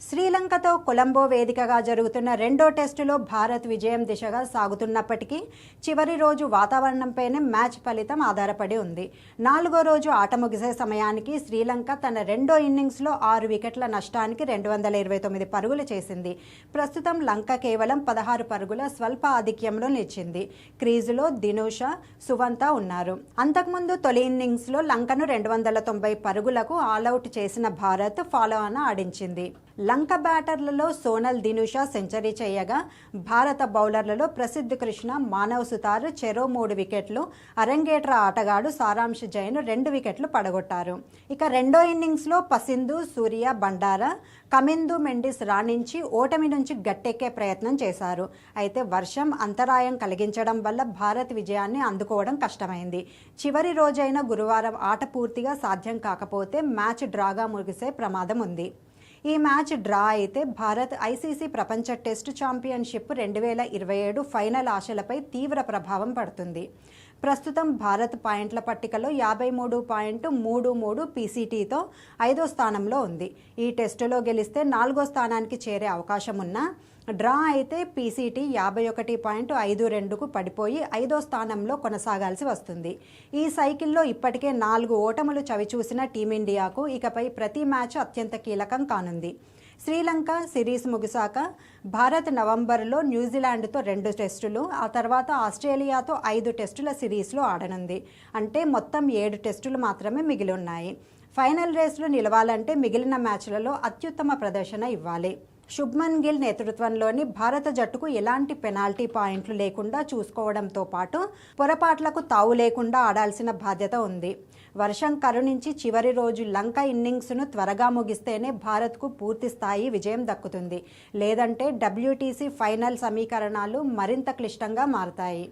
శ్రీలంకతో కొలంబో వేదికగా జరుగుతున్న రెండో టెస్టులో భారత్ విజయం దిశగా సాగుతున్నప్పటికీ చివరి రోజు వాతావరణంపైనే మ్యాచ్ ఫలితం ఆధారపడి ఉంది. నాలుగో రోజు ఆట ముగిసే సమయానికి శ్రీలంక తన రెండో ఇన్నింగ్స్లో 6 వికెట్ల నష్టానికి 229 పరుగులు చేసింది. ప్రస్తుతం లంక కేవలం 16 పరుగుల స్వల్ప ఆధిక్యంలో నిలిచింది. క్రీజులో దినూష, సువంత ఉన్నారు. అంతకుముందు తొలి ఇన్నింగ్స్లో లంకను 290 పరుగులకు ఆలౌట్ చేసిన భారత్ ఫాలో ఆన్ ఆడించింది. లంక బ్యాటర్లలో సోనల్ దినూష సెంచరీ చేయగా భారత బౌలర్లలో ప్రసిద్ధ్ కృష్ణ, మానవ్ సుతార్ చెరో 3 వికెట్లు, అరంగేట్ర ఆటగాడు సారాంశ్ జైన్ 2 వికెట్లు పడగొట్టారు. ఇక రెండో ఇన్నింగ్స్లో పసింధు, సూర్య, బండారా, కమిందు మెండిస్ రాణించి ఓటమి నుంచి గట్టెక్కే ప్రయత్నం చేశారు. అయితే వర్షం అంతరాయం కలిగించడం వల్ల భారత్ విజయాన్ని అందుకోవడం కష్టమైంది. చివరి రోజైన గురువారం ఆట పూర్తిగా సాధ్యం కాకపోతే మ్యాచ్ డ్రాగా ముగిసే ప్రమాదం ఉంది. ఈ మ్యాచ్ డ్రా అయితే భారత్ ఐసీసీ ప్రపంచ టెస్ట్ ఛాంపియన్షిప్ 2027 ఫైనల్ ఆశలపై తీవ్ర ప్రభావం పడుతుంది. ప్రస్తుతం భారత్ పాయింట్ల పట్టికలో 53.33 పీసీటీతో 5వ స్థానంలో ఉంది. ఈ టెస్టులో గెలిస్తే 4వ స్థానానికి చేరే అవకాశం ఉన్నా డ్రా అయితే పీసీటీ 51.52కు పడిపోయి 5వ స్థానంలో కొనసాగాల్సి వస్తుంది. ఈ సైకిల్లో ఇప్పటికే 4 ఓటములు చవిచూసిన టీమిండియాకు ఇకపై ప్రతి మ్యాచ్ అత్యంత కీలకం కానుంది. శ్రీలంక సిరీస్ ముగిశాక భారత్ నవంబర్లో న్యూజిలాండ్తో 2 టెస్టులు, ఆ తర్వాత ఆస్ట్రేలియాతో 5 టెస్టుల సిరీస్లో ఆడనుంది. అంటే మొత్తం 7 టెస్టులు మాత్రమే మిగిలి ఉన్నాయి. ఫైనల్ రేస్లో నిలవాలంటే మిగిలిన మ్యాచ్లలో అత్యుత్తమ ప్రదర్శన ఇవ్వాలి. శుభ్మన్ గిల్ నేతృత్వంలోని భారత జట్టుకు ఎలాంటి పెనాల్టీ పాయింట్లు లేకుండా చూసుకోవడంతో పాటు పొరపాట్లకు తావు లేకుండా ఆడాల్సిన బాధ్యత ఉంది. వర్షం కరుణించి చివరి రోజు లంక ఇన్నింగ్స్ను త్వరగా ముగిస్తేనే భారత్కు పూర్తి స్థాయి విజయం దక్కుతుంది. లేదంటే WTC ఫైనల్ సమీకరణాలు మరింత క్లిష్టంగా మారతాయి.